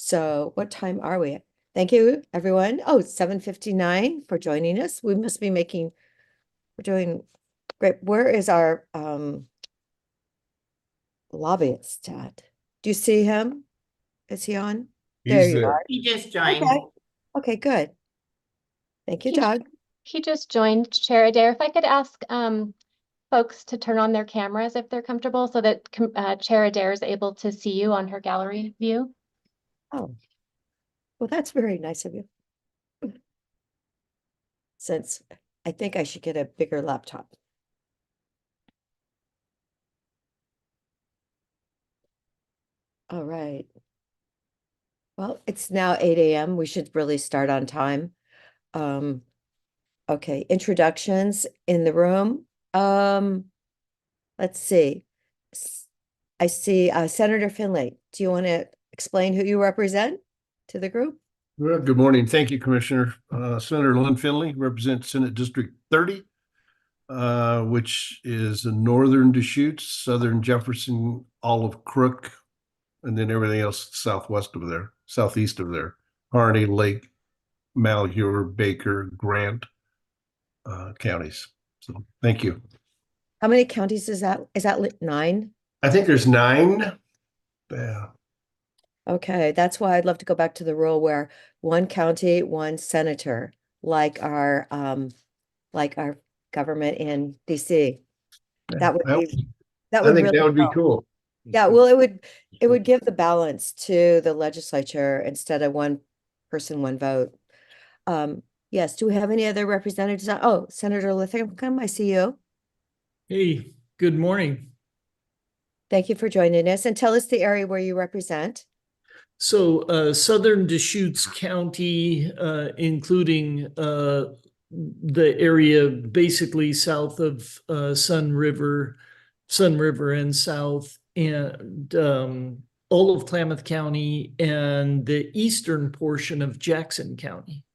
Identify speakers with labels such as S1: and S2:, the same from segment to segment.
S1: So what time are we at? Thank you, everyone. Oh, it's 7:59 for joining us. We must be we're doing great. Where is our lobbyist at? Do you see him? Is he on? There
S2: He's
S1: you
S2: there.
S1: are.
S3: He just joined.
S1: Okay. Okay, good. Thank you,
S4: He,
S1: Doug.
S4: he just joined, Chair Adair. If I could ask folks to turn on their cameras if they're comfortable so that Chair Adair is able to see you on her gallery view.
S1: Oh, well, that's very nice of you. Since I think I should get a bigger laptop. All right. Well, it's now 8 a.m. We should really start on time. Okay, introductions in the room. Let's see. I see Senator Finley. Do you want to explain who you represent to the group?
S2: Well, good morning. Thank you, Commissioner. Senator Lynn Finley represents Senate District 30, which is in northern Deschutes, southern Jefferson, Olive Crook, and then everything else southwest of there, southeast of there. Harney, Lake, Malheur, Baker, Grant counties. So thank you.
S1: How many counties is that? Is that 9?
S2: I think there's 9. Yeah.
S1: Okay, that's why I'd love to go back to the rule where one county, one senator, like our government in DC. That would be that
S2: I
S1: would
S2: think
S1: really
S2: that would be
S1: help.
S2: cool.
S1: Yeah, well, it would give the balance to the legislature instead of one person, one vote. Yes, do we have any other representatives? Oh, Senator Linthicum, I see you.
S5: Hey, good morning.
S1: Thank you for joining us, and tell us the area where you represent.
S5: So southern Deschutes County, including the area basically south of Sun River and south, and all of Klamath County and the eastern portion of Jackson County.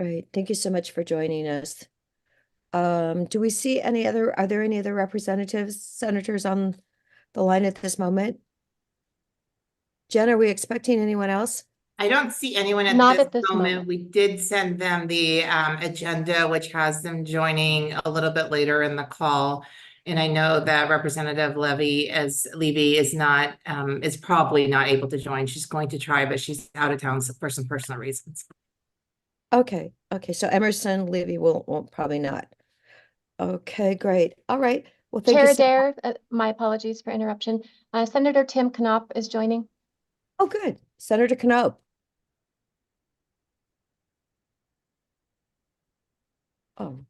S1: Right, thank you so much for joining us. Do we see are there any other representatives, senators on the line at this moment? Jen, are we expecting anyone else?
S3: I don't see anyone
S4: Not
S3: at
S4: at
S3: this
S4: this moment.
S3: We did send them the agenda, which has them joining a little bit later in the call. And I know that Representative Levy is not is probably not able to join. She's going to try, but she's out of town for some personal reasons.
S1: Okay, so Emerson Levy won't probably not. Okay, great. All right. Well, thank
S4: Chair
S1: you so
S4: Adair, my apologies for interruption. Senator Tim Knopp is joining.
S1: Oh, good. Senator Knopp. Oh.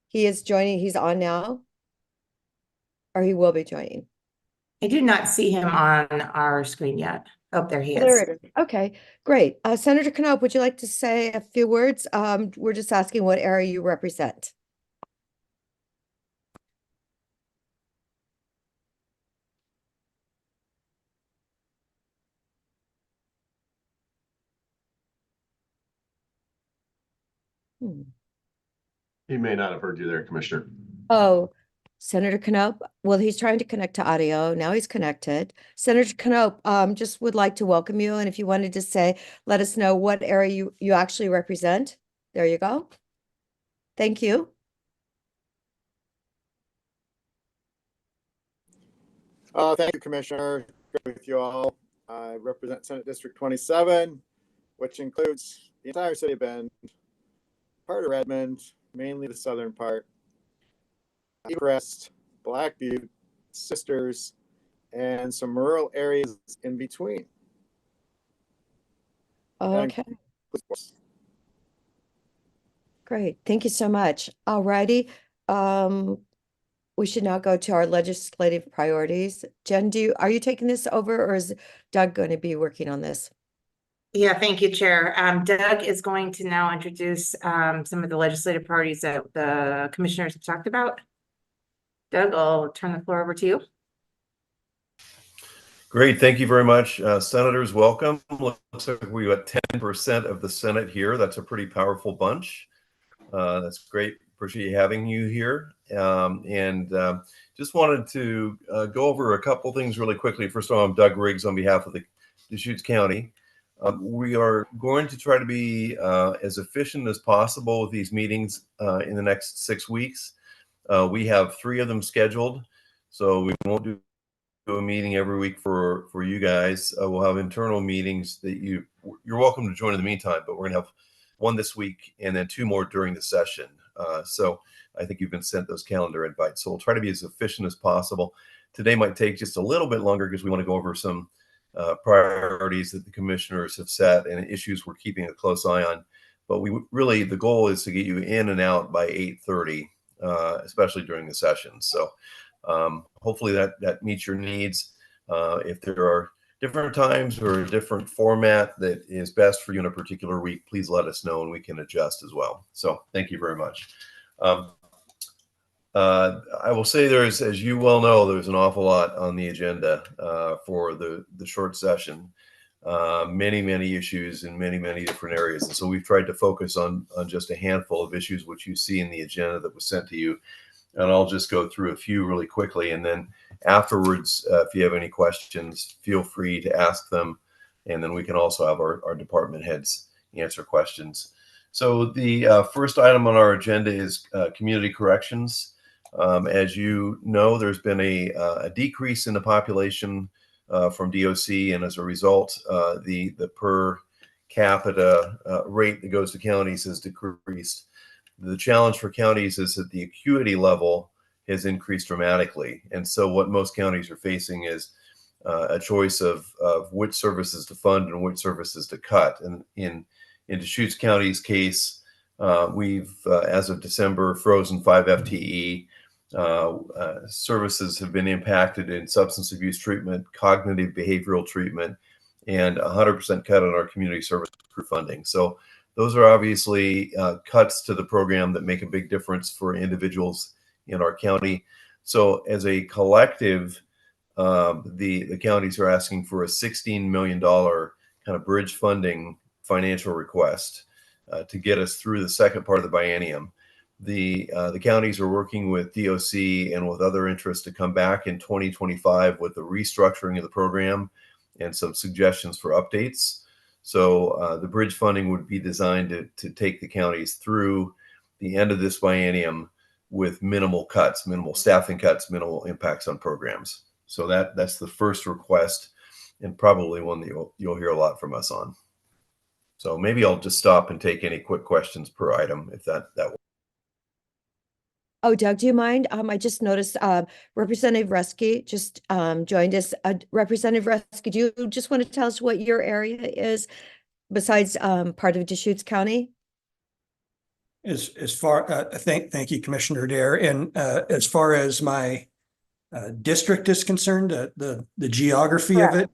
S1: He is joining. He's on now? Or he will be joining?
S3: I do not see him on our screen yet. Oh, there he is.
S1: There it is. Okay, great. Senator Knopp, would you like to say a few words? We're just asking what area you represent.
S6: He may not have heard you there, Commissioner.
S1: Oh, Senator Knopp. Well, he's trying to connect to audio. Now he's connected. Senator Knopp, just would like to welcome you. And if you wanted to say, let us know what area you actually represent. There you go. Thank you.
S7: Thank you, Commissioner. Good with you all. I represent Senate District 27, which includes the entire city of Bend, part of Redmond, mainly the southern part, Crest, Black Butte, Sisters, and some rural areas in between.
S1: Okay. Great. Thank you so much. All righty. We should now go to our legislative priorities. Jen, are you taking this over, or is Doug going to be working on this?
S3: Yeah, thank you, Chair. Doug is going to now introduce some of the legislative priorities that the commissioners have talked about. Doug, I'll turn the floor over to you.
S6: Great. Thank you very much. Senators, welcome. Looks like we got 10% of the Senate here. That's a pretty powerful bunch. That's great. Appreciate having you here. Just wanted to go over a couple things really quickly. First of all, I'm Doug Riggs on behalf of the Deschutes County. We are going to try to be as efficient as possible with these meetings in the next 6 weeks. We have 3 of them scheduled, so we won't do a meeting every week for you guys. We'll have internal meetings that you're welcome to join in the meantime, but we're gonna have 1 this week and then 2 more during the session. So I think you've been sent those calendar invites. So we'll try to be as efficient as possible. Today might take just a little bit longer because we want to go over some priorities that the commissioners have set and issues we're keeping a close eye on. But the goal is to get you in and out by 8:30, especially during the session. So hopefully that meets your needs. If there are different times or a different format that is best for you in a particular week, please let us know and we can adjust as well. So thank you very much. I will say as you well know, there's an awful lot on the agenda for the short session. Many issues in many different areas. And so we've tried to focus on just a handful of issues, which you see in the agenda that was sent to you. And I'll just go through a few really quickly. And then afterwards, if you have any questions, feel free to ask them. And then we can also have our department heads answer questions. So the first item on our agenda is community corrections. As you know, there's been a decrease in the population from DOC, and as a result, the per capita rate that goes to counties has decreased. The challenge for counties is that the acuity level has increased dramatically, and so what most counties are facing is a choice of which services to fund and which services to cut. And in Deschutes County's case, we've as of December frozen 5 FTE. Services have been impacted in substance abuse treatment, cognitive behavioral treatment, and 100% cut on our community service crew funding. So those are obviously cuts to the program that make a big difference for individuals in our county. So as a collective, the counties are asking for a $16 million kind of bridge funding financial request to get us through the second part of the biennium. The counties are working with DOC and with other interests to come back in 2025 with the restructuring of the program and some suggestions for updates. So the bridge funding would be designed to take the counties through the end of this biennium with minimal cuts, minimal staffing cuts, minimal impacts on programs. So that's the first request, and probably one that you'll hear a lot from us on. So maybe I'll just stop and take any quick questions per item if that works.
S1: Oh, Doug, do you mind? I just noticed Representative Reske just joined us. Representative Reske, do you just want to tell us what your area is besides part of Deschutes County?
S8: Thank you, Commissioner Dare. And as far as my district is concerned, the geography of it.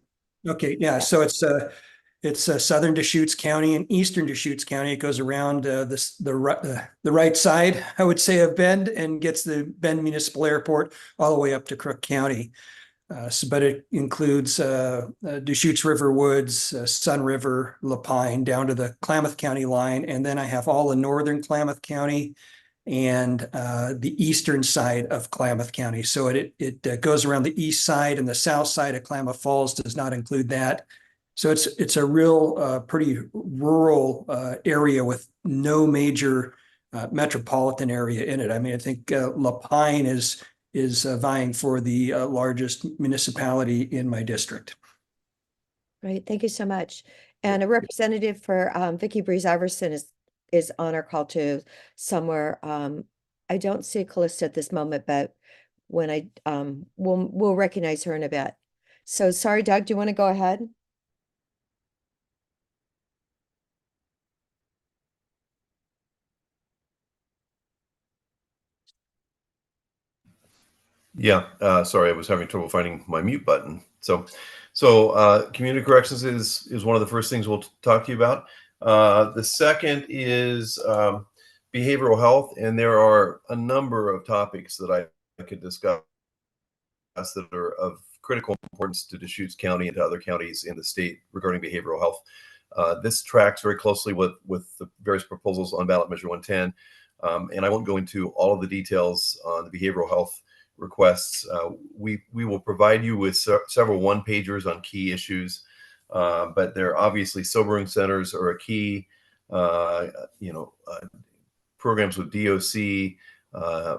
S8: Okay, yeah. So it's southern Deschutes County and eastern Deschutes County. It goes around the right side, I would say, of Bend and gets the Bend Municipal Airport all the way up to Crook County. But it includes Deschutes River Woods, Sun River, Lapine, down to the Klamath County line. And then I have all the northern Klamath County and the eastern side of Klamath County. So it goes around the east side, and the south side of Klamath Falls does not include that. So it's a real pretty rural area with no major metropolitan area in it. I mean, I think Lapine is vying for the largest municipality in my district.
S1: Great, thank you so much. And a representative for Vicki Breeze Iverson is on our call too somewhere. I don't see Callista at this moment, but when we'll recognize her in a bit. So sorry, Doug, do you want to go ahead?
S6: Yeah, sorry, I was having trouble finding my mute button. So community corrections is one of the first things we'll talk to you about. The second is behavioral health, and there are a number of topics that I could discuss that are of critical importance to Deschutes County and to other counties in the state regarding behavioral health. This tracks very closely with the various proposals on ballot measure 110. And I won't go into all of the details on the behavioral health requests. We will provide you with several one-pagers on key issues, but they're obviously sobering centers are a key. Programs with DOC,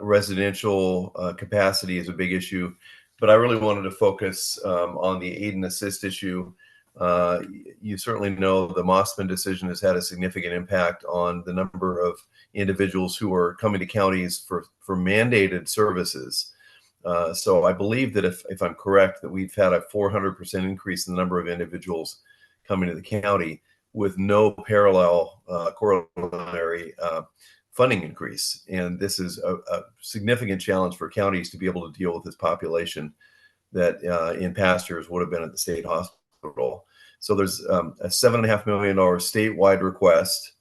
S6: residential capacity is a big issue. But I really wanted to focus on the aid and assist issue. You certainly know the Mossman decision has had a significant impact on the number of individuals who are coming to counties for mandated services. So I believe that if I'm correct, that we've had a 400% increase in the number of individuals coming to the county with no parallel corollary funding increase. And this is a significant challenge for counties to be able to deal with this population that in past years would have been at the state hospital. So there's a $7.5 million statewide request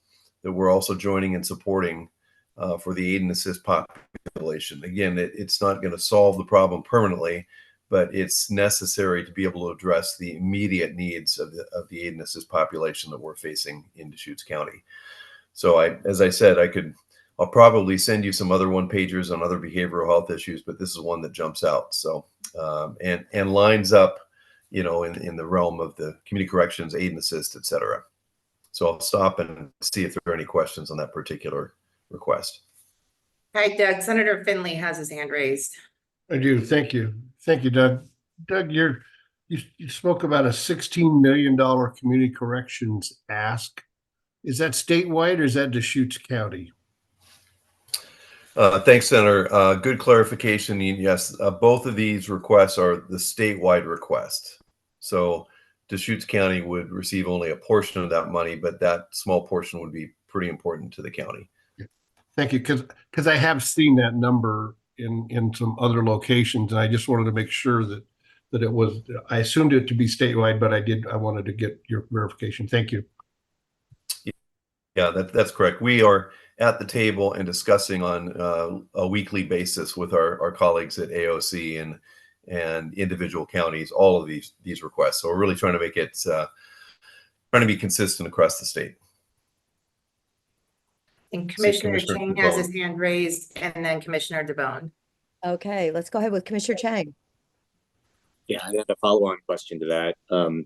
S6: that we're also joining and supporting for the aid and assist population. Again, it's not going to solve the problem permanently, but it's necessary to be able to address the immediate needs of the aid and assist population that we're facing in Deschutes County. So as I said, I'll probably send you some other one-pagers on other behavioral health issues, but this is one that jumps out. So, and lines up, in the realm of the community corrections, aid and assist, et cetera. So I'll stop and see if there are any questions on that particular request.
S3: Hi, Doug. Senator Finley has his hand raised.
S2: I do. Thank you. Thank you, Doug. Doug, you spoke about a $16 million community corrections ask. Is that statewide or is that Deschutes County?
S6: Thanks, Senator. Good clarification. Yes, both of these requests are the statewide request. So Deschutes County would receive only a portion of that money, but that small portion would be pretty important to the county.
S2: Thank you, because I have seen that number in some other locations, and I just wanted to make sure that it was. I assumed it to be statewide, but I wanted to get your verification. Thank you.
S6: Yeah, that's correct. We are at the table and discussing on a weekly basis with our colleagues at AOC and individual counties all of these requests. So we're really trying to make it trying to be consistent across the state.
S3: And Commissioner
S6: Commissioner
S3: Chang has
S6: DeBonne.
S3: his hand raised, and then Commissioner DeBonne.
S1: Okay, let's go ahead with Commissioner Chang.
S9: Yeah, I had a follow-on question to that.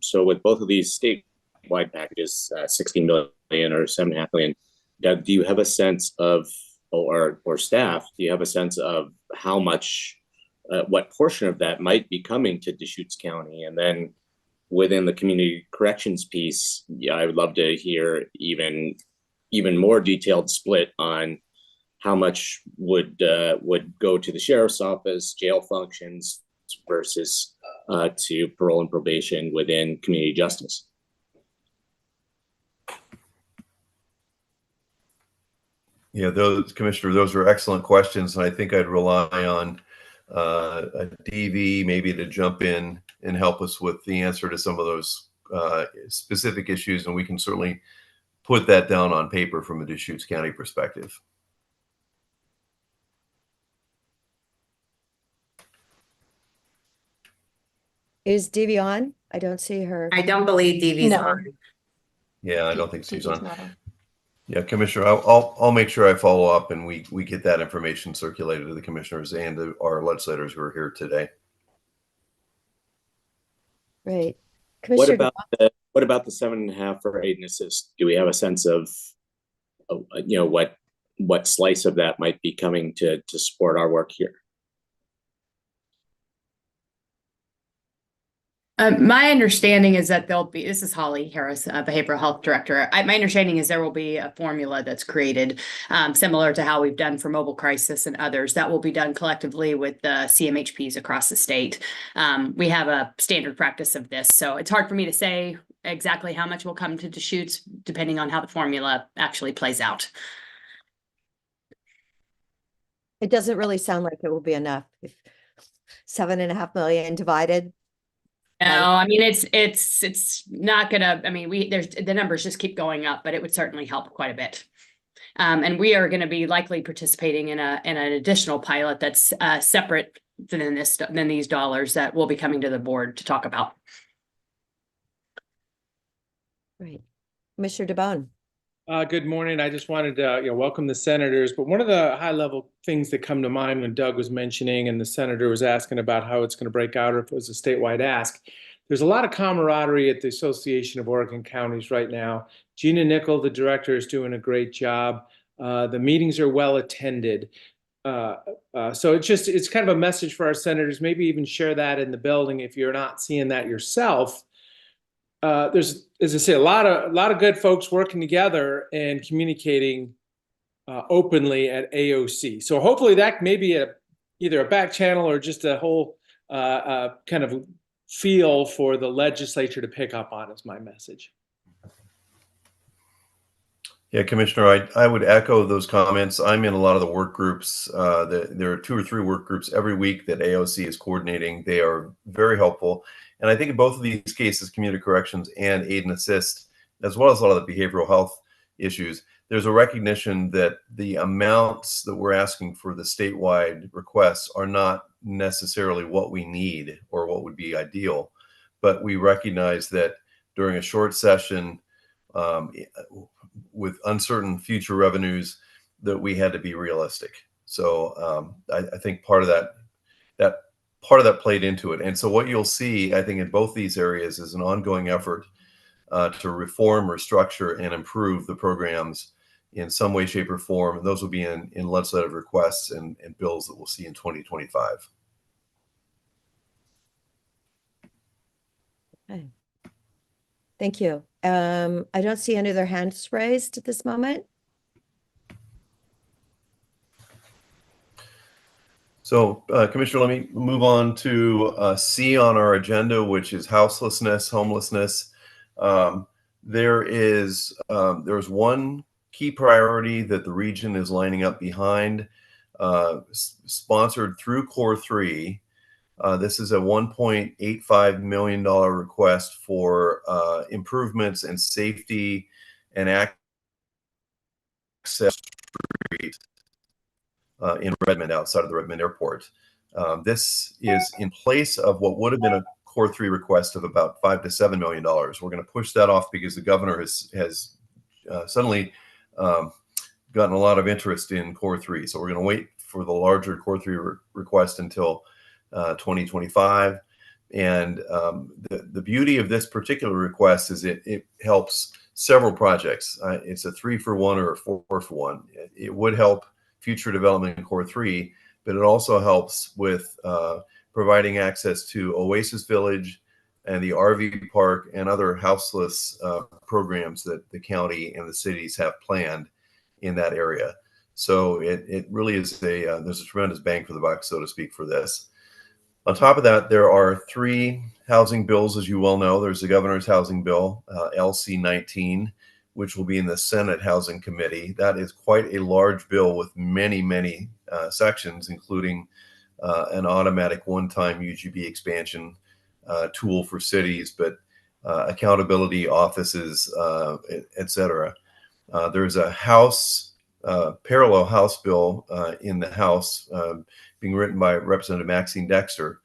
S9: So with both of these statewide packages, 16 million or 7.5 million, Doug, do you have a sense of, or staff, do you have a sense of how much, what portion of that might be coming to Deschutes County? And then within the community corrections piece, yeah, I would love to hear even more detailed split on how much would go to the sheriff's office, jail functions versus to parole and probation within community justice.
S6: Yeah, Commissioner, those are excellent questions, and I think I'd rely on a DV maybe to jump in and help us with the answer to some of those specific issues, and we can certainly put that down on paper from a Deschutes County perspective.
S1: Is DV on? I don't see her.
S3: I don't believe DV's
S4: No.
S3: on.
S6: Yeah, I don't think she's
S4: DV's
S6: on.
S4: not on.
S6: Yeah, Commissioner, I'll make sure I follow up and we get that information circulated to the commissioners and to our legislators who are here today.
S1: Right.
S9: What
S1: Commissioner,
S9: about the 7.5 for aid and assist? Do we have a sense of what slice of that might be coming to support our work here?
S10: My understanding is that this is Holly Harris, Behavioral Health Director. My understanding is there will be a formula that's created, similar to how we've done for Mobile Crisis and others, that will be done collectively with the CMHPs across the state. We have a standard practice of this, so it's hard for me to say exactly how much will come to Deschutes, depending on how the formula actually plays out.
S1: it doesn't really sound like it will be enough. If 7.5 million divided.
S10: No, I mean, it's not gonna, I mean, the numbers just keep going up, but it would certainly help quite a bit. And we are gonna be likely participating in an additional pilot that's separate than these dollars that will be coming to the board to talk about.
S1: Right. Commissioner DeBonne.
S11: Good morning. I just wanted to, welcome the senators, but one of the high level things that come to mind when Doug was mentioning and the senator was asking about how it's going to break out or if it was a statewide ask, there's a lot of camaraderie at the Association of Oregon Counties right now. Gina Nickel, the director, is doing a great job. The meetings are well attended. So it's kind of a message for our senators, maybe even share that in the building if you're not seeing that yourself. There's, as I say, a lot of good folks working together and communicating openly at AOC. So hopefully that may be either a back channel or just a whole kind of feel for the legislature to pick up on is my message.
S6: Yeah, Commissioner, I would echo those comments. I'm in a lot of the work groups. There are 2 or 3 work groups every week that AOC is coordinating. They are very helpful. And I think in both of these cases, community corrections and aid and assist, as well as a lot of the behavioral health issues, there's a recognition that the amounts that we're asking for the statewide requests are not necessarily what we need or what would be ideal. But we recognize that during a short session, with uncertain future revenues, that we had to be realistic. So I think part of that played into it. And so what you'll see, I think, in both these areas is an ongoing effort to reform, restructure, and improve the programs in some way, shape, or form. And those will be in legislative requests and bills that we'll see in 2025.
S1: Okay. Thank you. I don't see any other hands raised at this moment.
S6: So, Commissioner, let me move on to C on our agenda, which is houselessness, homelessness. There's one key priority that the region is lining up behind, sponsored through Core 3. This is a $1.85 million request for improvements in safety and access in Redmond, outside of the Redmond Airport. This is in place of what would have been a Core 3 request of about $5 to $7 million. We're going to push that off because the governor has suddenly gotten a lot of interest in Core 3. So we're going to wait for the larger Core 3 request until 2025. And the beauty of this particular request is it helps several projects. It's a 3-for-1 or a 4-for-1. It would help future development in Core 3, but it also helps with providing access to Oasis Village and the RV park and other houseless programs that the county and the cities have planned in that area. So it really is there's a tremendous bang for the buck, so to speak, for this. On top of that, there are 3 housing bills, as you well know. There's the governor's housing bill, LC 19, which will be in the Senate Housing Committee. That is quite a large bill with many, many sections, including an automatic one-time UGB expansion tool for cities, but accountability offices, et cetera. There's a parallel House bill in the House being written by Representative Maxine Dexter.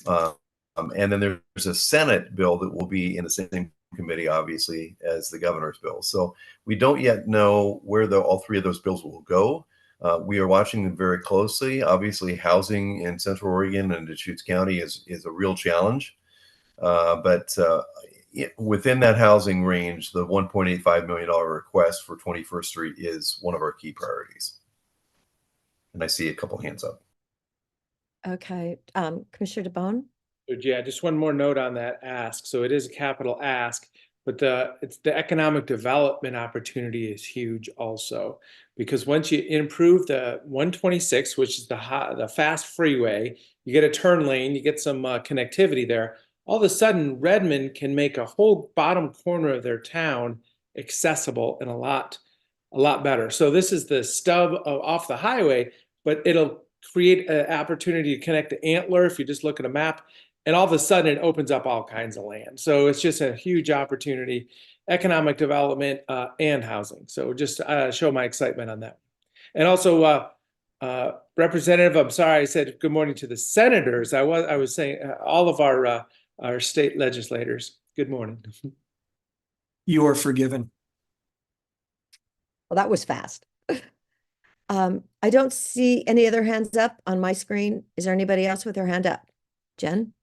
S6: And then there's a Senate bill that will be in the same committee, obviously, as the governor's bill. So we don't yet know where all 3 of those bills will go. We are watching them very closely. Obviously, housing in Central Oregon and Deschutes County is a real challenge. But within that housing range, the $1.85 million request for 21st Street is one of our key priorities. And I see a couple hands up.
S1: Okay. Commissioner DeBonne?
S11: Yeah, just one more note on that ask. So it is a capital ask, but the economic development opportunity is huge also, because once you improve the 126, which is the fast freeway, you get a turn lane, you get some connectivity there. All of a sudden, Redmond can make a whole bottom corner of their town accessible and a lot better. So this is the stub off the highway, but it'll create an opportunity to connect to Antler if you just look at a map. And all of a sudden, it opens up all kinds of land. So it's just a huge opportunity, economic development and housing. So just show my excitement on that. And also, Representative, I'm sorry, I said good morning to the senators. I was saying all of our state legislators. Good morning.
S8: You are forgiven.
S1: Well, that was fast. I don't see any other hands up on my screen. Is there anybody else with their hand up? Jen?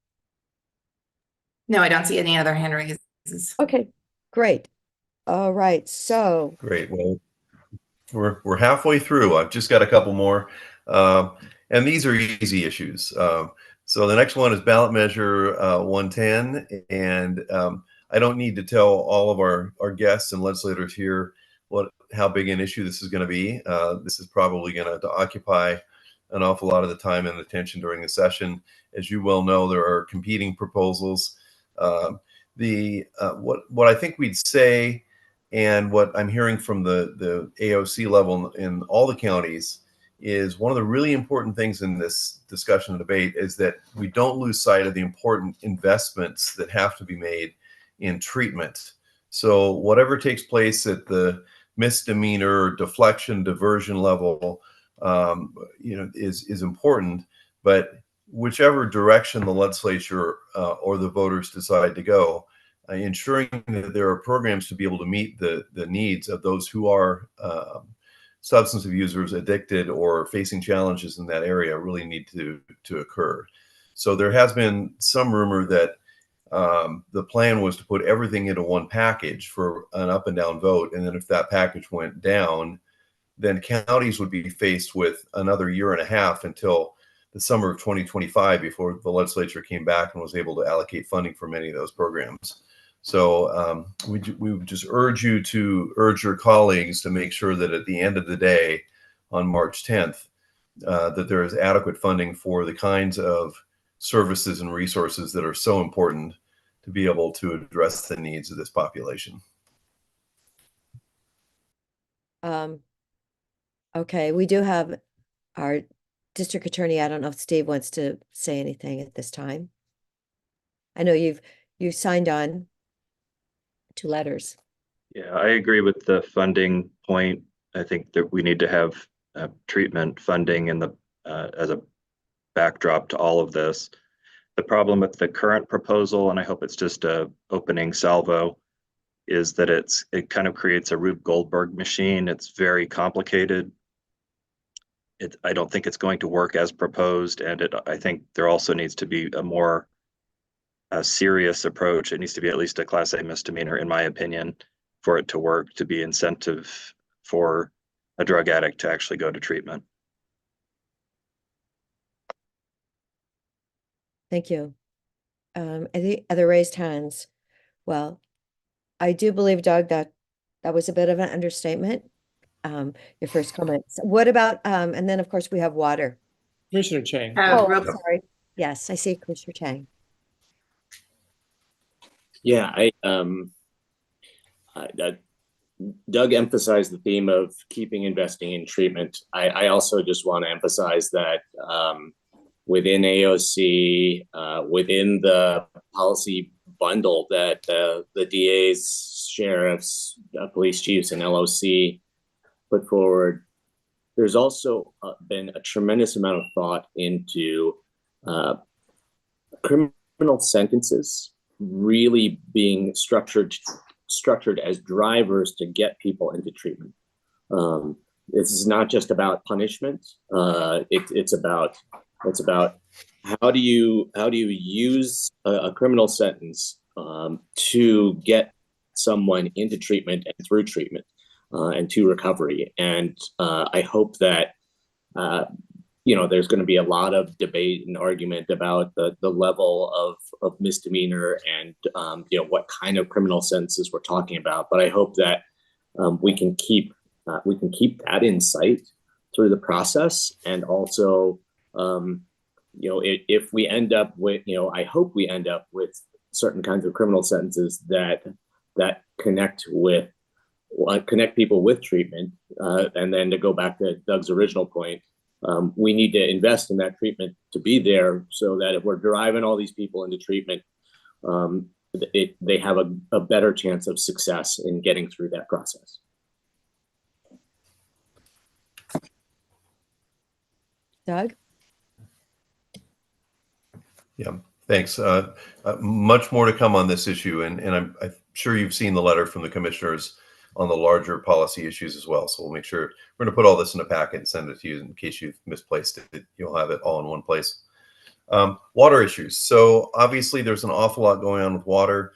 S3: No, I don't see any other hand raises.
S1: Okay, great. All right, so
S6: Great. Well, we're halfway through. I've just got a couple more, and these are easy issues. So the next one is ballot measure 110, and I don't need to tell all of our guests and legislators here how big an issue this is going to be. This is probably going to occupy an awful lot of the time and attention during the session. As you well know, there are competing proposals. What I think we'd say, and what I'm hearing from the AOC level in all the counties, is one of the really important things in this discussion and debate is that we don't lose sight of the important investments that have to be made in treatment. So whatever takes place at the misdemeanor, deflection, diversion level, is important. But whichever direction the legislature or the voters decide to go, ensuring that there are programs to be able to meet the needs of those who are substance abusers, addicted, or facing challenges in that area really need to occur. So there has been some rumor that the plan was to put everything into one package for an up and down vote. And then if that package went down, then counties would be faced with another year and a half until the summer of 2025 before the legislature came back and was able to allocate funding for many of those programs. So we would just urge you to urge your colleagues to make sure that at the end of the day on March 10th, that there is adequate funding for the kinds of services and resources that are so important to be able to address the needs of this population.
S1: Okay, we do have our district attorney. I don't know if Steve wants to say anything at this time. I know you've signed on 2 letters.
S12: Yeah, I agree with the funding point. I think that we need to have treatment funding in the as a backdrop to all of this. The problem with the current proposal, and I hope it's just a opening salvo, is that it kind of creates a Rube Goldberg machine. It's very complicated. I don't think it's going to work as proposed, and I think there also needs to be a more serious approach. It needs to be at least a Class A misdemeanor, in my opinion, for it to work, to be incentive for a drug addict to actually go to treatment.
S1: Thank you. Any other raised hands? Well, I do believe, Doug, that was a bit of an understatement. Your first comments. What about, and then of course we have water.
S11: Commissioner Chang.
S1: Oh, I'm sorry. Yes, I see Commissioner Chang.
S9: Yeah, Doug emphasized the theme of keeping investing in treatment. I also just want to emphasize that within AOC, within the policy bundle that the DAs, sheriffs, police chiefs, and LOC put forward, there's also been a tremendous amount of thought into criminal sentences really being structured as drivers to get people into treatment. This is not just about punishment. It's about how do you use a criminal sentence to get someone into treatment and through treatment and to recovery. And I hope that there's going to be a lot of debate and argument about the level of misdemeanor and what kind of criminal sentences we're talking about. But I hope that we can keep that in sight through the process, and also if we end up with I hope we end up with certain kinds of criminal sentences that connect people with treatment, and then to go back to Doug's original point. We need to invest in that treatment to be there, so that if we're driving all these people into treatment, they have a better chance of success in getting through that process.
S1: Doug?
S6: Yeah, thanks. Much more to come on this issue, and I'm sure you've seen the letter from the commissioners on the larger policy issues as well. So we'll make sure we're going to put all this in a packet and send it to you in case you've misplaced it. You'll have it all in one place. Water issues. So obviously there's an awful lot going on with water,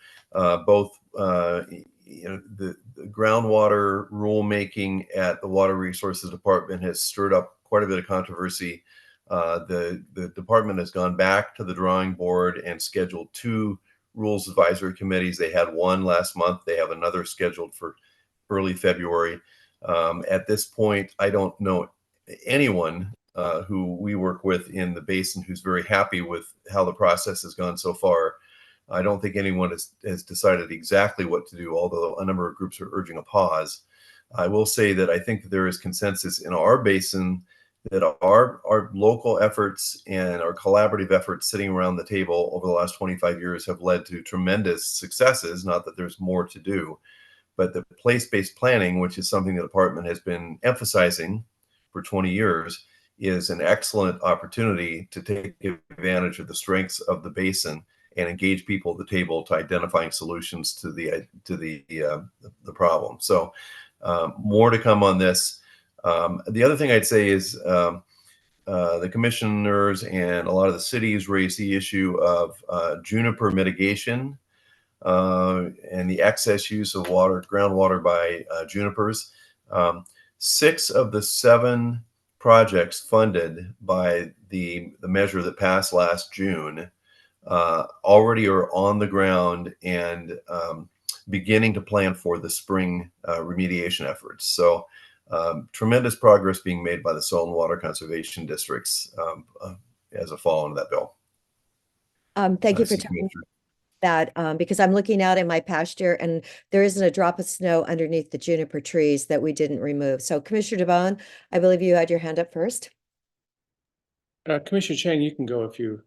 S6: both the groundwater rulemaking at the Water Resources Department has stirred up quite a bit of controversy. The department has gone back to the drawing board and scheduled 2 rules advisory committees. They had one last month. They have another scheduled for early February. At this point, I don't know anyone who we work with in the basin who's very happy with how the process has gone so far. I don't think anyone has decided exactly what to do, although a number of groups are urging a pause. I will say that I think that there is consensus in our basin that our local efforts and our collaborative efforts sitting around the table over the last 25 years have led to tremendous successes. Not that there's more to do, but the place-based planning, which is something the department has been emphasizing for 20 years, is an excellent opportunity to take advantage of the strengths of the basin and engage people at the table to identifying solutions to the problem. So more to come on this. The other thing I'd say is the commissioners and a lot of the cities raised the issue of juniper mitigation and the excess use of groundwater by junipers. 6 of the 7 projects funded by the measure that passed last June already are on the ground and beginning to plan for the spring remediation efforts. So tremendous progress being made by the soil and water conservation districts as a follow-on to that bill.
S1: Thank you for telling me that, because I'm looking out in my pasture and there isn't a drop of snow underneath the juniper trees that we didn't remove. So Commissioner DeBonne, I believe you had your hand up first.
S11: Commissioner Chang, you can go if you're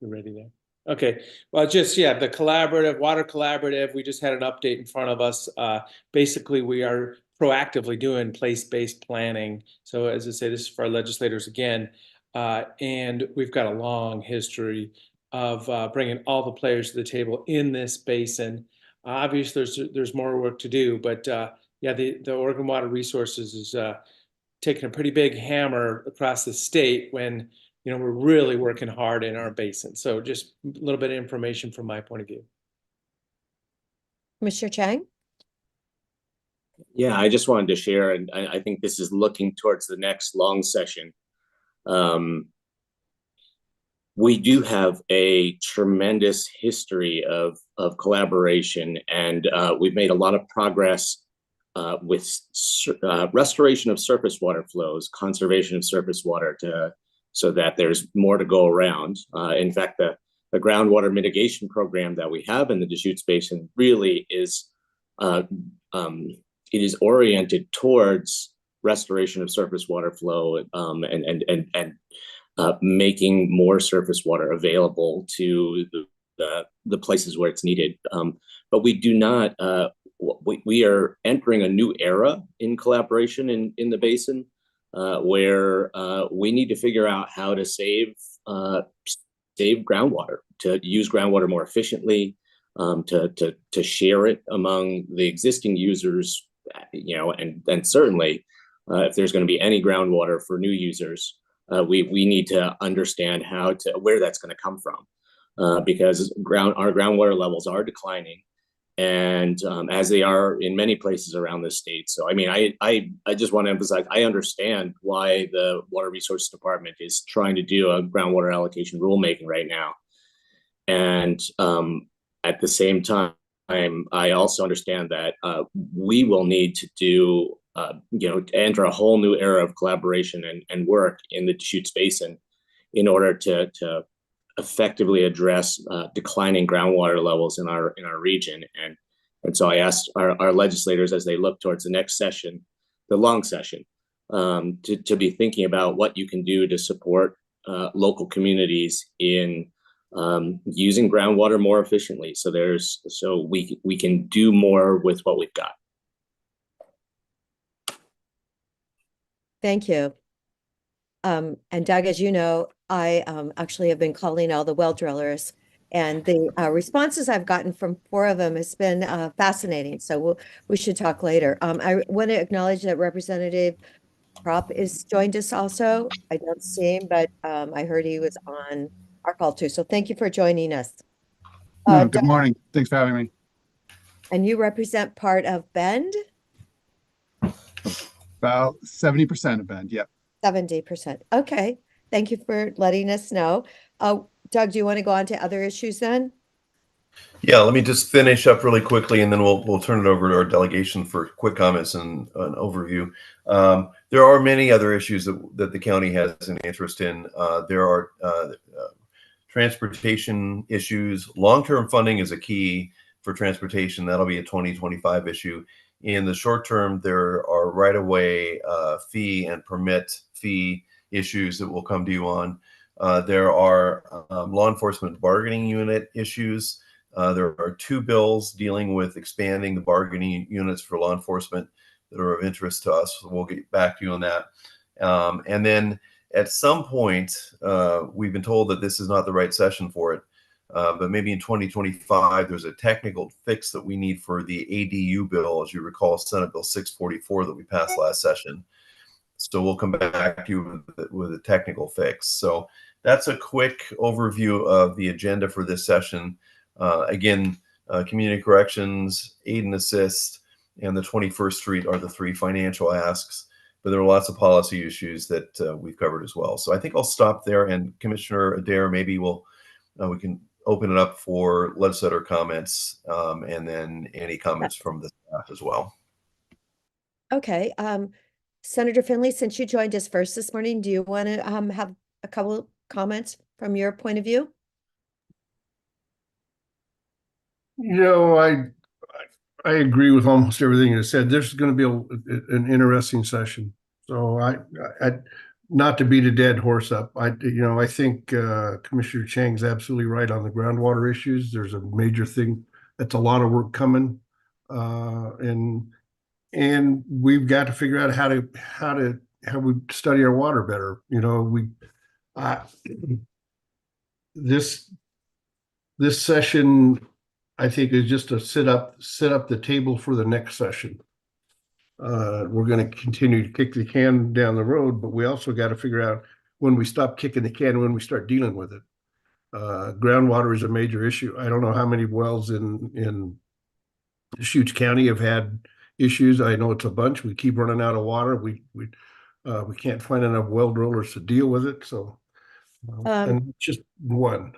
S11: ready there. Okay, well, just, yeah, the water collaborative, we just had an update in front of us. Basically, we are proactively doing place-based planning. So as I say, this is for our legislators again, and we've got a long history of bringing all the players to the table in this basin. Obviously, there's more work to do, but yeah, the Oregon Water Resources is taking a pretty big hammer across the state when we're really working hard in our basin. So just a little bit of information from my point of view.
S1: Commissioner Chang?
S9: Yeah, I just wanted to share, and I think this is looking towards the next long session. We do have a tremendous history of collaboration, and we've made a lot of progress with restoration of surface water flows, conservation of surface water so that there's more to go around. In fact, the groundwater mitigation program that we have in the Deschutes Basin really is it is oriented towards restoration of surface water flow and making more surface water available to the places where it's needed. But we do not. We are entering a new era in collaboration in the basin. Where we need to figure out how to save groundwater, to use groundwater more efficiently, to share it among the existing users, and certainly if there's going to be any groundwater for new users, we need to understand where that's going to come from, because our groundwater levels are declining. And as they are in many places around the state. So, I mean, I just want to emphasize, I understand why the Water Resources Department is trying to do a groundwater allocation rulemaking right now. And at the same time, I also understand that we will need to do, enter a whole new era of collaboration and work in the Deschutes Basin in order to effectively address declining groundwater levels in our region. And so I asked our legislators, as they look towards the next session, the long session, to be thinking about what you can do to support local communities in using groundwater more efficiently. So we can do more with what we've got.
S1: Thank you. And Doug, as you know, I actually have been calling all the well drillers And the responses I've gotten from 4 of them has been fascinating. So we should talk later. I want to acknowledge that Representative Prop is joined us also. I don't see him, but I heard he was on our call too. So thank you for joining us.
S13: Good
S1: Doug,
S13: morning. Thanks for having me.
S1: and you represent part of Bend,
S13: About 70% of Bend. Yep.
S1: 70%. Okay. Thank you for letting us know. Doug, do you want to go on to other issues then?
S6: Yeah, let me just finish up really quickly, and then we'll turn it over to our delegation for quick comments and an overview. There are many other issues that the county has an interest in. There are transportation issues. Long-term funding is a key for transportation. That'll be a 2025 issue. In the short term, there are right-of-way fee and permit fee issues that will come to you on. There are law enforcement bargaining unit issues. There are 2 bills dealing with expanding the bargaining units for law enforcement that are of interest to us. We'll get back to you on that. And then at some point, we've been told that this is not the right session for it, but maybe in 2025, there's a technical fix that we need for the ADU bill, as you recall, Senate Bill 644 that we passed last session. So we'll come back to you with a technical fix. So that's a quick overview of the agenda for this session. Again, community corrections, aid and assist, and the 21st Street are the 3 financial asks, but there are lots of policy issues that we've covered as well. So I think I'll stop there, and Commissioner Adair, maybe we can open it up for legislator comments, and then any comments from the staff as well.
S1: Okay. Senator Finley, since you joined us first this morning, do you want to have a couple comments from your point of view?
S2: You know, I agree with almost everything you said. This is going to be an interesting session. So I not to beat a dead horse up. I think Commissioner Chang's absolutely right on the groundwater issues. There's a major thing. That's a lot of work coming, and we've got to figure out how we study our water better. This session, I think, is just to set up the table for the next session. We're going to continue to kick the can down the road, but we also got to figure out when we stop kicking the can, when we start dealing with it. Groundwater is a major issue. I don't know how many wells in Deschutes County have had issues. I know it's a bunch. We keep running out of water. We can't find enough well drillers to deal with it. So, and just one.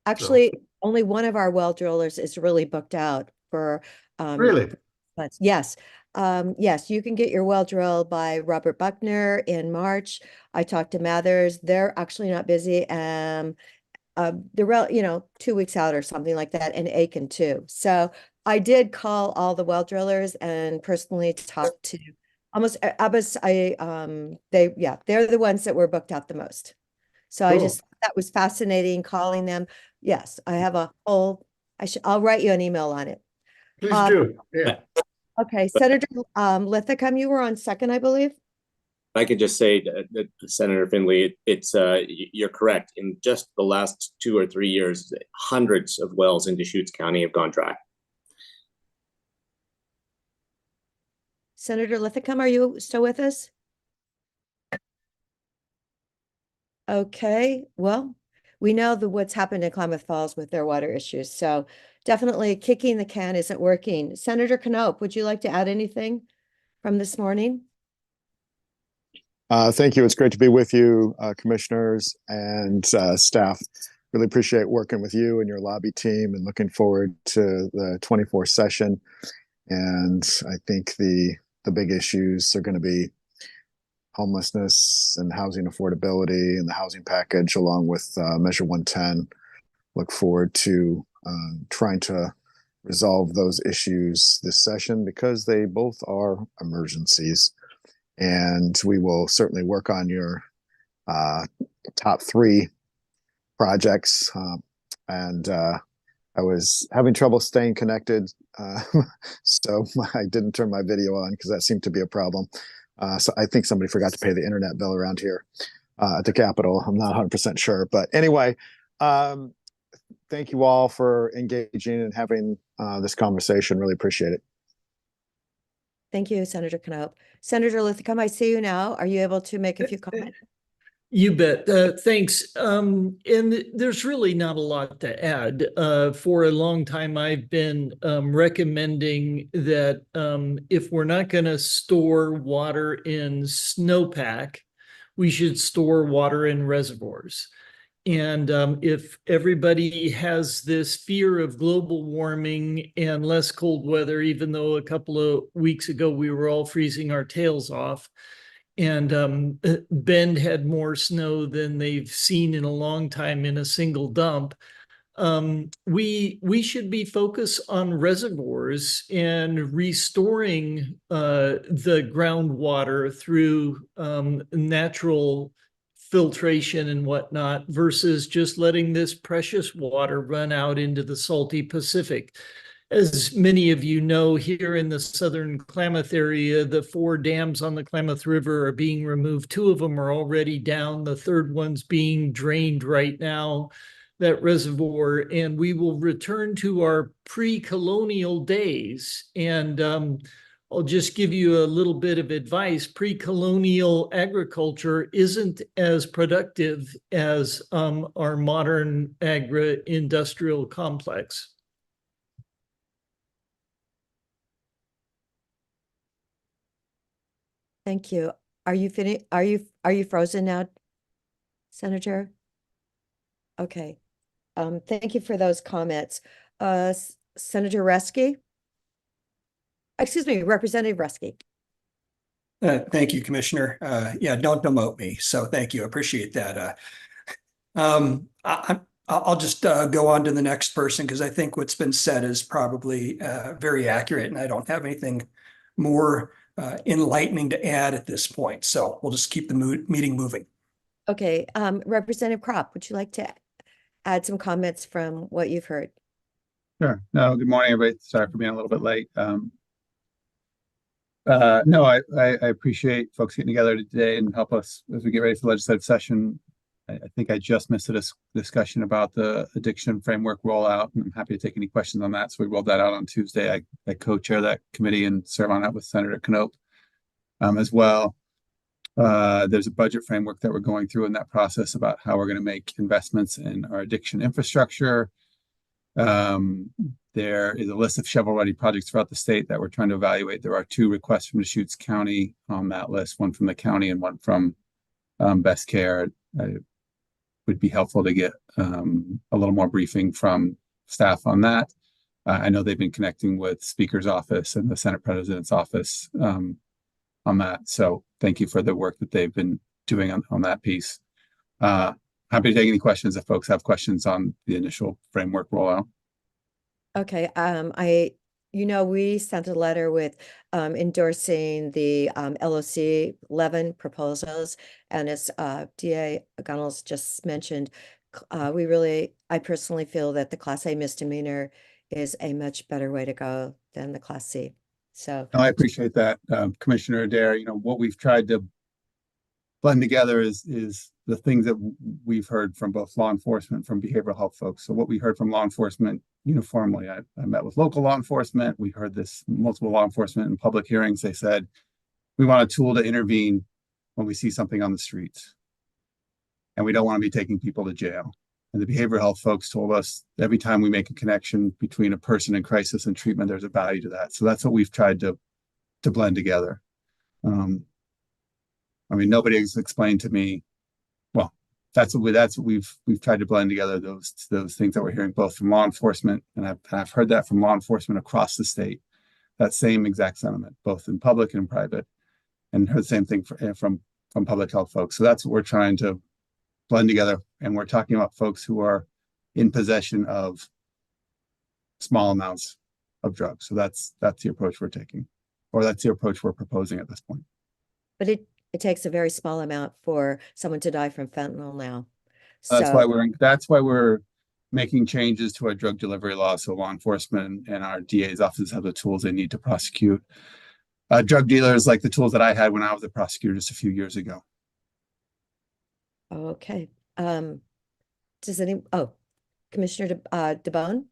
S1: Actually, only one of our well drillers is really booked out for
S2: Really?
S1: months. Yes. Yes, you can get your well drilled by Robert Buckner in March. I talked to Mathers. They're actually not busy. They're 2 weeks out or something like that, and Aiken too. So I did call all the well drillers and personally talked to almost Abbas. They're the ones that were booked out the most. So
S2: Cool.
S1: that was fascinating calling them. Yes, I have I'll write you an email on it.
S2: Please do. Yeah.
S1: Okay, Senator Lithicum, you were on second, I believe.
S9: I could just say that Senator Finley, you're correct. In just the last 2 or 3 years, hundreds of wells in Deschutes County have gone dry.
S1: Senator Lithicum, are you still with us? Okay, well, we know what's happened in Klamath Falls with their water issues. So definitely kicking the can isn't working. Senator Knopp, would you like to add anything from this morning?
S7: Thank you. It's great to be with you, commissioners and staff. Really appreciate working with you and your lobby team, and looking forward to the 24th session. And I think the big issues are going to be homelessness and housing affordability and the housing package, along with Measure 110. Look forward to trying to resolve those issues this session, because they both are emergencies. And we will certainly work on your top 3 projects. I was having trouble staying connected, so I didn't turn my video on because that seemed to be a problem. So I think somebody forgot to pay the internet bill around here at the Capitol. I'm not 100% sure, but anyway, thank you all for engaging and having this conversation. Really appreciate it.
S1: Thank you, Senator Knopp. Senator Linthicum, I see you now. Are you able to make a few comments?
S5: You bet. Thanks. And there's really not a lot to add. For a long time, I've been recommending that if we're not going to store water in snowpack, we should store water in reservoirs. And if everybody has this fear of global warming and less cold weather, even though a couple of weeks ago we were all freezing our tails off, and Bend had more snow than they've seen in a long time in a single dump, we should be focused on reservoirs and restoring the groundwater through natural filtration and whatnot versus just letting this precious water run out into the salty Pacific. As many of you know, here in the southern Klamath area, the 4 dams on the Klamath River are being removed. 2 of them are already down. The third one's being drained right now, that reservoir, and we will return to our pre-colonial days. And I'll just give you a little bit of advice. Pre-colonial agriculture isn't as productive as our modern agri-industrial complex.
S1: Thank you. Are you finished? Are you frozen now, Senator? Okay. Thank you for those comments. Senator Reske? Excuse me, Representative Reske.
S8: Thank you, Commissioner. Yeah, don't demote me. So thank you. I appreciate that. I'll just go on to the next person because I think what's been said is probably very accurate, and I don't have anything more enlightening to add at this point. So we'll just keep the meeting moving.
S1: Okay, Representative Kropp, would you like to add some comments from what you've heard?
S13: Sure. No, good morning, everybody. Sorry for being a little bit late. No, I appreciate folks getting together today and help us as we get ready for legislative session. I think I just missed a discussion about the addiction framework rollout, and I'm happy to take any questions on that. So we rolled that out on Tuesday. I co-chair that committee and serve on that with Senator Knopp as well. There's a budget framework that we're going through in that process about how we're going to make investments in our addiction infrastructure. There is a list of shovel-ready projects throughout the state that we're trying to evaluate. There are 2 requests from Deschutes County on that list, one from the county and one from Best Care. It would be helpful to get a little more briefing from staff on that. I know they've been connecting with Speaker's office and the Senate President's office on that. So thank you for the work that they've been doing on that piece. Happy to take any questions if folks have questions on the initial framework rollout.
S1: Okay, we sent a letter with endorsing the LOC 11 proposals, and as DA Gunnels just mentioned, I personally feel that the Class A misdemeanor is a much better way to go than the Class C. So
S13: No, I appreciate that, Commissioner Adair. What we've tried to blend together is the things that we've heard from both law enforcement, from behavioral health folks. So what we heard from law enforcement uniformly, I met with local law enforcement. We heard this multiple law enforcement in public hearings. They said, we want a tool to intervene when we see something on the streets. And we don't want to be taking people to jail. And the behavioral health folks told us every time we make a connection between a person in crisis and treatment, there's a value to that. So that's what we've tried to blend together. Nobody has explained to me, well, that's what we've tried to blend together, those things that we're hearing both from law enforcement, and I've heard that from law enforcement across the state, that same exact sentiment, both in public and private, and heard the same thing from public health folks. So that's what we're trying to blend together. And we're talking about folks who are in possession of small amounts of drugs. So that's the approach we're taking, or that's the approach we're proposing at this point.
S1: but it takes a very small amount for someone to die from fentanyl now.
S13: That's why we're making changes to our drug delivery law, so law enforcement and our DA's offices have the tools they need to prosecute drug dealers, like the tools that I had when I was a prosecutor just a few years ago.
S1: Okay. Commissioner DeBonne?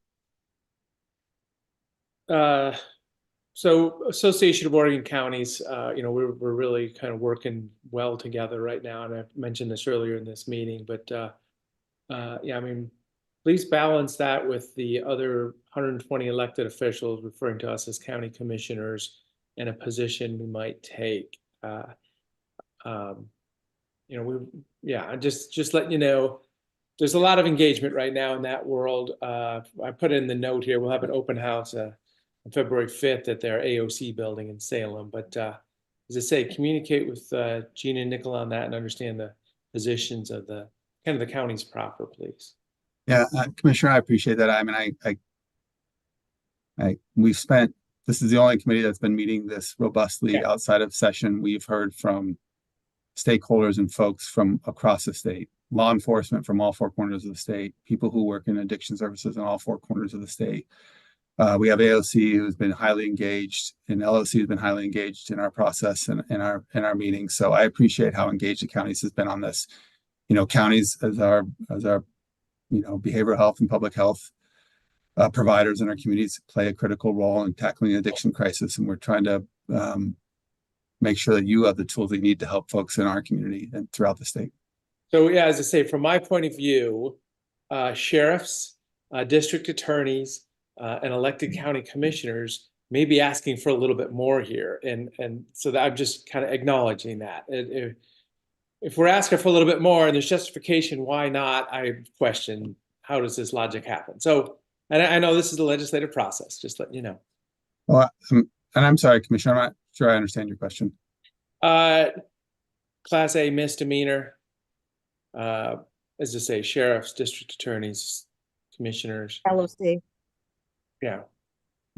S11: So Association of Oregon Counties, we're really kind of working well together right now, and I mentioned this earlier in this meeting, but yeah, I mean, please balance that with the other 120 elected officials referring to us as county commissioners and a position we might take. Just letting you know, there's a lot of engagement right now in that world. I put in the note here, we'll have an open house on February 5th at their AOC building in Salem. But as I say, communicate with Gina and Nicola on that and understand the positions of the kind of the counties proper, please.
S13: Yeah, Commissioner, I appreciate that. I mean, we've spent, this is the only committee that's been meeting this robustly outside of session. We've heard from stakeholders and folks from across the state, law enforcement from all four corners of the state, people who work in addiction services in all four corners of the state. We have AOC who's been highly engaged, and LOC has been highly engaged in our process and in our meetings. So I appreciate how engaged the counties has been on this. Counties as our behavioral health and public health providers in our communities play a critical role in tackling the addiction crisis, and we're trying to make sure that you have the tools that you need to help folks in our community and throughout the state.
S11: So yeah, as I say, from my point of view, sheriffs, district attorneys, and elected county commissioners may be asking for a little bit more here, and so that I'm just kind of acknowledging that. If we're asking for a little bit more and there's justification, why not? I question, how does this logic happen? So, and I know this is a legislative process, just letting you know.
S13: Well, and I'm sorry, Commissioner, I'm not sure I understand your question.
S11: Class A misdemeanor, as I say, sheriffs, district attorneys, commissioners.
S1: LOC.
S11: Yeah.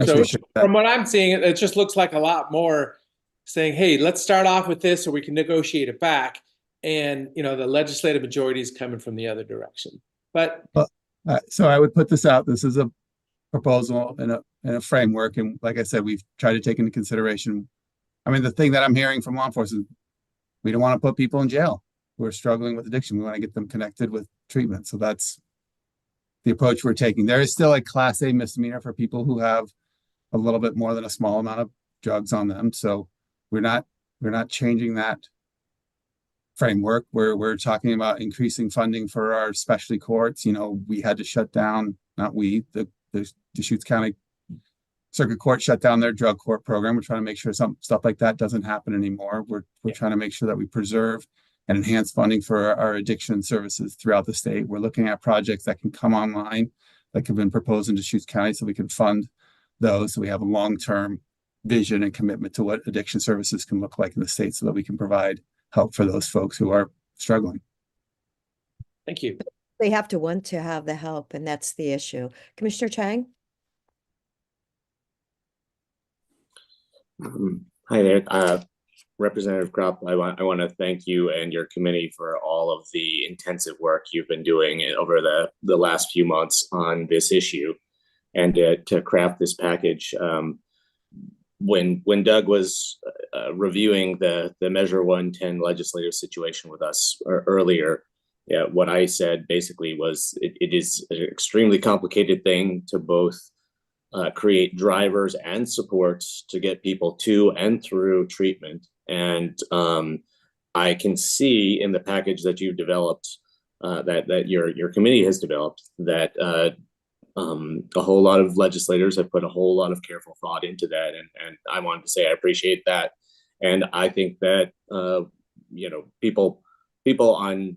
S11: So from what I'm seeing, it just looks like a lot more saying, hey, let's start off with this so we can negotiate it back. And, the legislative majority is coming from the other direction. But
S13: so I would put this out. This is a proposal in a framework. And like I said, we've tried to take into consideration. I mean, the thing that I'm hearing from law enforcement, we don't want to put people in jail who are struggling with addiction. We want to get them connected with treatment. So that's the approach we're taking. There is still a Class A misdemeanor for people who have a little bit more than a small amount of drugs on them. So we're not changing that framework. We're talking about increasing funding for our specialty courts. We had to shut down, not we, the Deschutes County Circuit Court shut down their drug court program. We're trying to make sure some stuff like that doesn't happen anymore. We're trying to make sure that we preserve and enhance funding for our addiction services throughout the state. We're looking at projects that can come online, that have been proposed in Deschutes County, so we can fund those. So we have a long-term vision and commitment to what addiction services can look like in the state, so that we can provide help for those folks who are struggling.
S11: Thank you.
S1: They have to want to have the help, and that's the issue. Commissioner Chang?
S9: Hi there, Representative Krupp. I want to thank you and your committee for all of the intensive work you've been doing over the last few months on this issue, and to craft this package. When Doug was reviewing the Measure 110 legislative situation with us earlier, what I said basically was it is an extremely complicated thing to both create drivers and supports to get people to and through treatment. And I can see in the package that you've developed, that your committee has developed, that a whole lot of legislators have put a whole lot of careful thought into that, and I wanted to say I appreciate that. And I think that people on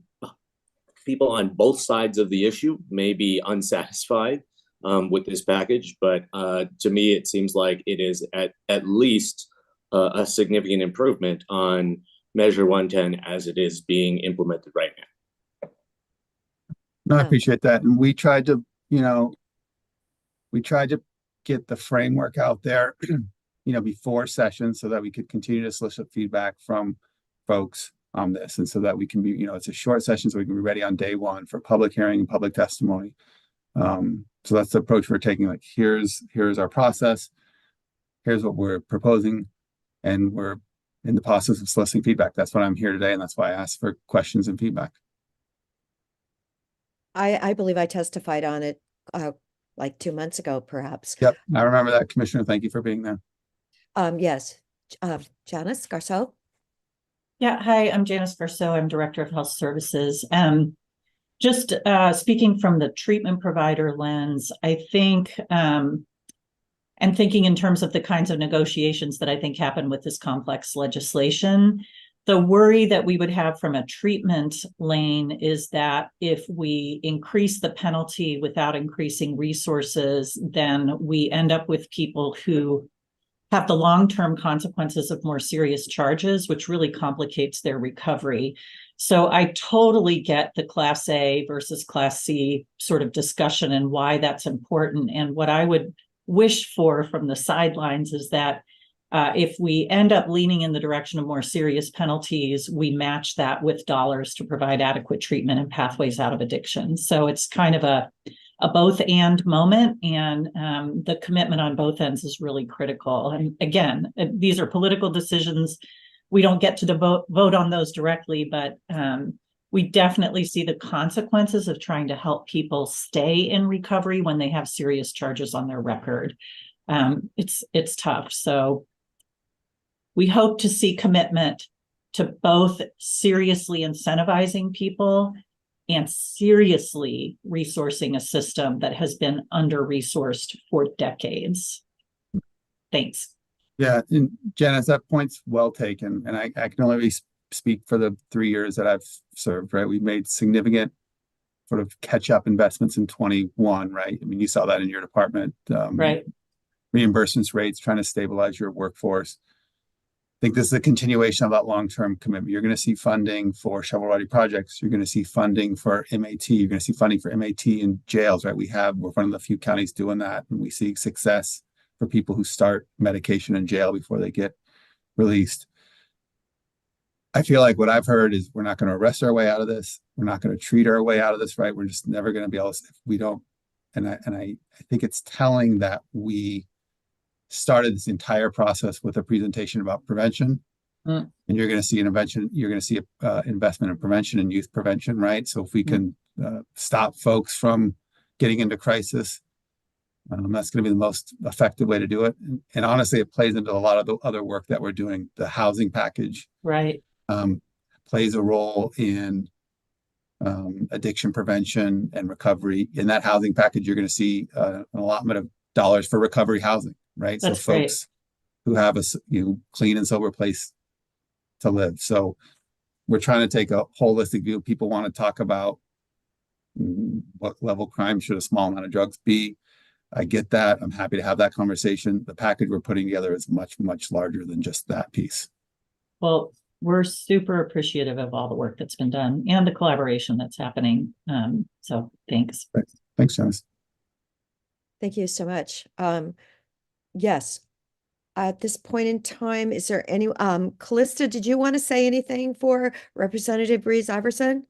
S9: both sides of the issue may be unsatisfied with this package, but to me it seems like it is at least a significant improvement on Measure 110 as it is being implemented right now.
S13: No, I appreciate that, and we tried to get the framework out there, before session, so that we could continue to solicit feedback from folks on this, and so that we can be, it's a short session, so we can be ready on day one for public hearing and public testimony. So that's the approach we're taking. Like, here's our process, here's what we're proposing, and we're in the process of soliciting feedback. That's why I'm here today, and that's why I asked for questions and feedback.
S1: I believe I testified on it, like 2 months ago, perhaps.
S13: Yep, I remember that, Commissioner. Thank you for being there.
S1: Yes, Janice Garceau.
S14: Yeah, hi, I'm Janice Garceau. I'm Director of Health Services. Just speaking from the treatment provider lens, I think, and thinking in terms of the kinds of negotiations that I think happen with this complex legislation, the worry that we would have from a treatment lane is that if we increase the penalty without increasing resources, then we end up with people who have the long-term consequences of more serious charges, which really complicates their recovery. So I totally get the Class A versus Class C sort of discussion and why that's important. And what I would wish for from the sidelines is that if we end up leaning in the direction of more serious penalties, we match that with dollars to provide adequate treatment and pathways out of addiction. So it's kind of a both and moment, and the commitment on both ends is really critical. And again, these are political decisions. We don't get to vote on those directly, but we definitely see the consequences of trying to help people stay in recovery when they have serious charges on their record. It's tough. So we hope to see commitment to both seriously incentivizing people and seriously resourcing a system that has been under-resourced for decades. Thanks.
S13: Yeah, and Janice, that point's well taken. And I can only speak for the 3 years that I've served, right? We've made significant sort of catch-up investments in 21, right? I mean, you saw that in your department.
S14: Right.
S13: Reimbursements rates, trying to stabilize your workforce. I think this is a continuation of that long-term commitment. You're going to see funding for shovel-ready projects. You're going to see funding for MAT. You're going to see funding for MAT in jails, right? We're one of the few counties doing that, and we see success for people who start medication in jail before they get released. I feel like what I've heard is we're not going to arrest our way out of this. We're not going to treat our way out of this, right? We're just never going to be able to, if we don't. And I think it's telling that we started this entire process with a presentation about prevention. And you're going to see an intervention, you're going to see investment in prevention and youth prevention, right? So if we can stop folks from getting into crisis, that's going to be the most effective way to do it. And honestly, it plays into a lot of the other work that we're doing. The housing package,
S14: right,
S13: plays a role in addiction prevention and recovery. In that housing package, you're going to see an allotment of dollars for recovery housing, right?
S14: That's
S13: so folks who have a clean and sober place to live. So we're trying to take a holistic view. People want to talk about what level of crime should a small amount of drugs be. I get that. I'm happy to have that conversation. The package we're putting together is much, much larger than just that piece.
S14: Well, we're super appreciative of all the work that's been done and the collaboration that's happening. So thanks.
S13: Right. Thanks, Janice.
S1: Thank you so much. Yes. At this point in time, is there any, Callista, did you want to say anything for Representative Breeze Iverson?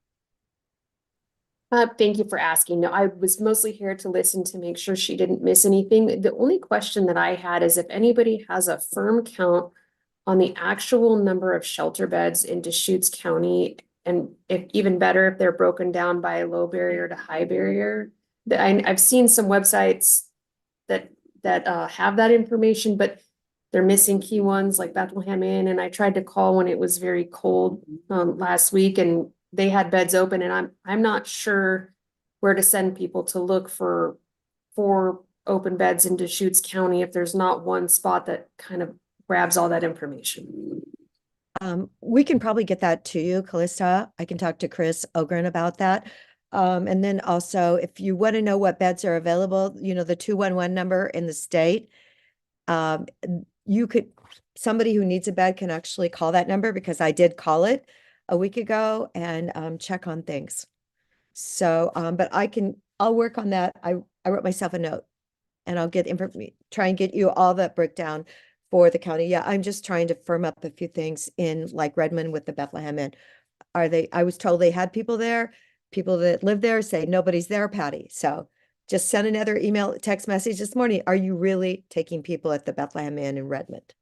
S15: Thank you for asking. No, I was mostly here to listen to make sure she didn't miss anything. The only question that I had is if anybody has a firm count on the actual number of shelter beds in Deschutes County, and if even better, if they're broken down by low barrier to high barrier. I've seen some websites that have that information, but they're missing key ones like Bethlehem Inn. And I tried to call when it was very cold last week, and they had beds open, and I'm not sure where to send people to look for open beds in Deschutes County if there's not one spot that kind of grabs all that information.
S1: We can probably get that to you, Callista. I can talk to Chris Ogren about that. And then also, if you want to know what beds are available, the 211 number in the state, somebody who needs a bed can actually call that number, because I did call it a week ago and check on things. So, but I'll work on that. I wrote myself a note, and I'll try and get you all that breakdown for the county. Yeah, I'm just trying to firm up a few things in like Redmond with the Bethlehem Inn. I was told they had people there. People that live there say nobody's there, Patty. So just send another text message this morning. Are you really taking people at the Bethlehem Inn in Redmond?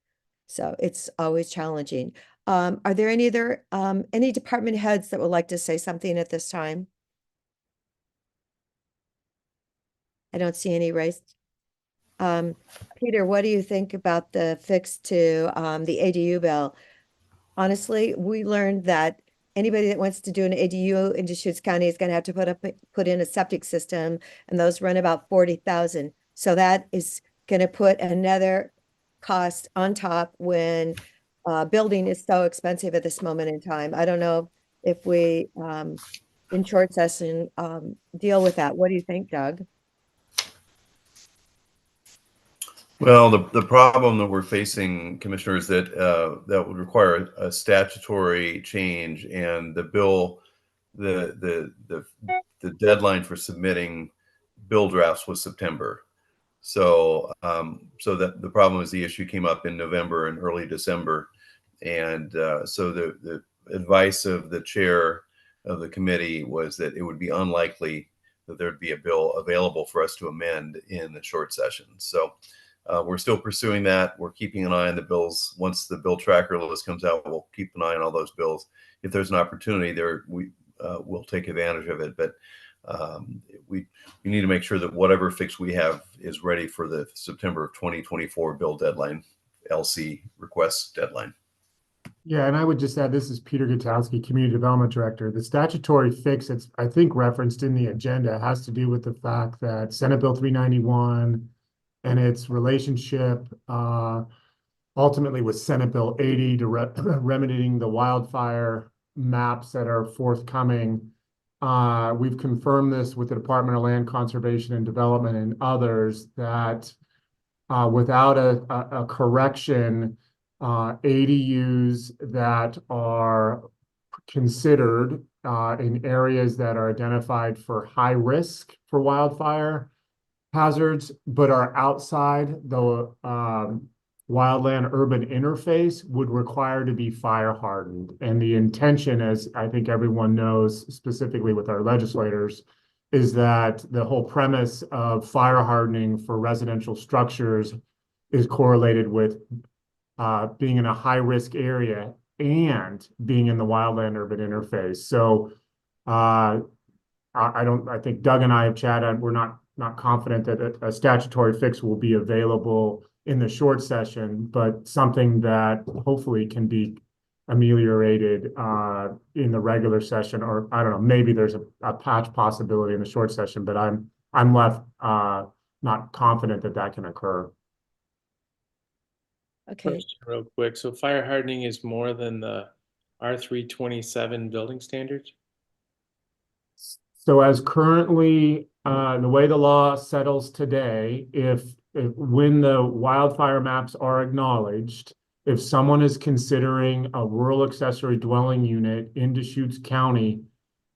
S1: So it's always challenging. Are there any other, any department heads that would like to say something at this time? I don't see any raised. Peter, what do you think about the fix to the ADU bill? Honestly, we learned that anybody that wants to do an ADU in Deschutes County is going to have to put in a septic system, and those run about 40,000. So that is going to put another cost on top when building is so expensive at this moment in time. I don't know if we in short session deal with that. What do you think, Doug?
S6: Well, the problem that we're facing, Commissioner, is that that would require a statutory change, and the bill, the deadline for submitting bill drafts was September. So so that the problem is the issue came up in November and early December, and so the advice of the chair of the committee was that it would be unlikely that there'd be a bill available for us to amend in the short session. So we're still pursuing that. We're keeping an eye on the bills. Once the bill tracker list comes out, we'll keep an eye on all those bills. If there's an opportunity there, we'll take advantage of it. But we need to make sure that whatever fix we have is ready for the September of 2024 bill deadline, LC request deadline.
S16: Yeah, and I would just add, this is Peter Gutowski, Community Development Director. The statutory fix that's, I think, referenced in the agenda has to do with the fact that Senate Bill 391 and its relationship ultimately with Senate Bill 80 to remedying the wildfire maps that are forthcoming. We've confirmed this with the Department of Land Conservation and Development and others that without a correction, ADUs that are considered in areas that are identified for high risk for wildfire hazards, but are outside the wildland urban interface would require to be fire hardened. And the intention, as I think everyone knows, specifically with our legislators, is that the whole premise of fire hardening for residential structures is correlated with being in a high risk area and being in the wildland urban interface. So I think Doug and I have chatted, we're not confident that a statutory fix will be available in the short session, but something that hopefully can be ameliorated in the regular session, or I don't know, maybe there's a patch possibility in the short session, but I'm left not confident that that can occur.
S1: Okay.
S11: Question real quick. So fire hardening is more than the R327 building standards?
S16: So as currently, the way the law settles today, when the wildfire maps are acknowledged, if someone is considering a rural accessory dwelling unit in Deschutes County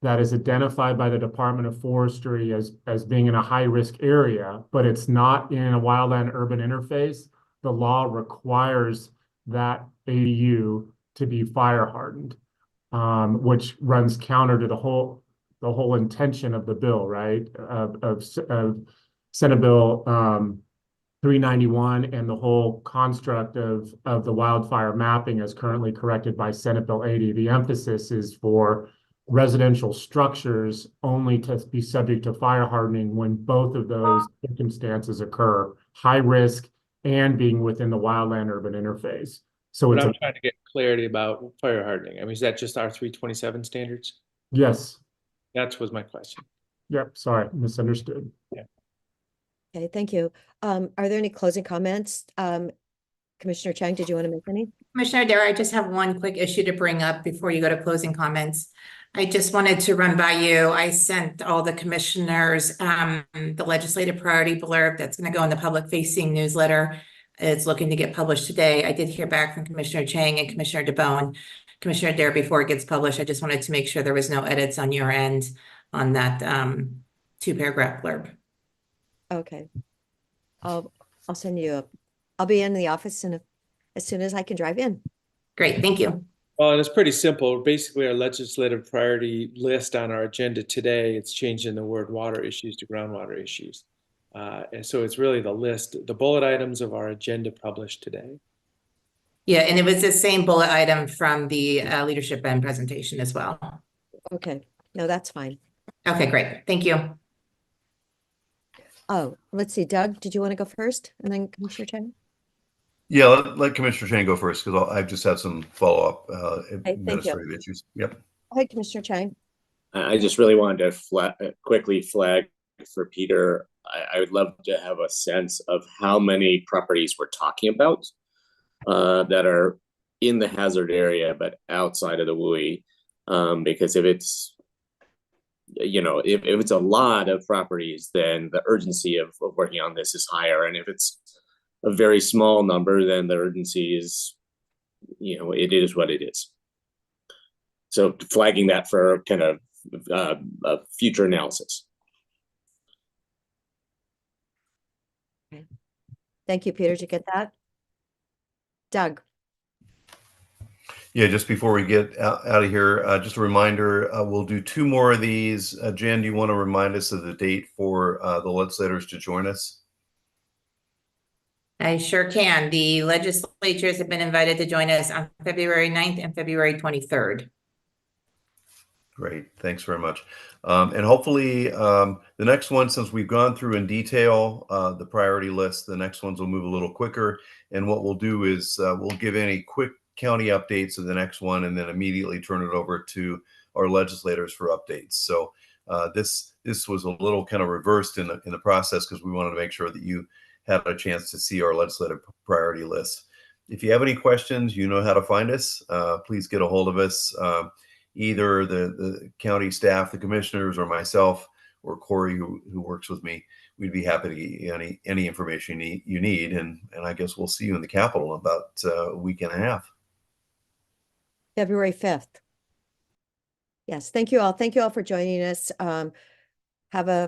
S16: that is identified by the Department of Forestry as being in a high-risk area, but it's not in a wildland urban interface, the law requires that ADU to be fire hardened, which runs counter to the whole intention of the bill, right? Of Senate Bill 391 and the whole construct of the wildfire mapping as currently corrected by Senate Bill 80. The emphasis is for residential structures only to be subject to fire hardening when both of those circumstances occur, high risk and being within the wildland urban interface. So
S11: But
S16: it's
S11: I'm trying to get clarity about fire hardening. I mean, is that just R327 standards?
S16: yes.
S11: That was my question.
S16: Yep. Sorry, misunderstood.
S11: Yeah.
S1: Okay, thank you. Are there any closing comments? Commissioner Chang, did you want to make any?
S3: Commissioner Dare, I just have one quick issue to bring up before you go to closing comments. I just wanted to run by you. I sent all the commissioners the legislative priority blurb that's going to go in the public facing newsletter. It's looking to get published today. I did hear back from Commissioner Chang and Commissioner DeBone. Commissioner Dare, before it gets published, I just wanted to make sure there was no edits on your end on that 2-paragraph blurb.
S1: Okay. I'll send you I'll be in the office as soon as I can drive in.
S3: Great, thank you.
S11: Well, and it's pretty simple. Basically, our legislative priority list on our agenda today, it's changing the word water issues to groundwater issues. And so it's really the list, the bullet items of our agenda published today.
S3: Yeah, and it was the same bullet item from the leadership and presentation as well.
S1: Okay, no, that's fine.
S3: Okay, great. Thank you.
S1: Oh, let's see, Doug, did you want to go first and then Commissioner Chang?
S6: Yeah, let Commissioner Chang go first because I've just had some follow-up
S1: thank you.
S6: administrative issues. Yep.
S1: Hi, Commissioner Chang.
S9: I just really wanted to quickly flag for Peter. I would love to have a sense of how many properties we're talking about that are in the hazard area but outside of the WUI. Because if it's, you know, if it's a lot of properties, then the urgency of working on this is higher. And if it's a very small number, then the urgency is, you know, it is what it is. So flagging that for kind of future analysis.
S1: Thank you, Peter. Did you get that? Doug?
S6: Yeah, just before we get out of here, just a reminder, we'll do 2 more of these. Jen, do you want to remind us of the date for the legislators to join us?
S3: I sure can. The legislatures have been invited to join us on February 9th and February 23rd.
S6: Great, thanks very much. And hopefully the next one, since we've gone through in detail the priority list, the next ones will move a little quicker. And what we'll do is we'll give any quick county updates of the next one and then immediately turn it over to our legislators for updates. So this was a little kind of reversed in the process because we wanted to make sure that you had a chance to see our legislative priority list. If you have any questions, you know how to find us. Please get a hold of us. Either the county staff, the commissioners, or myself, or Corey, who works with me. We'd be happy to get you any information you need. And I guess we'll see you in the Capitol in about a week and a half.
S1: February 5th. Yes, thank you all. Thank you all for joining us. Have a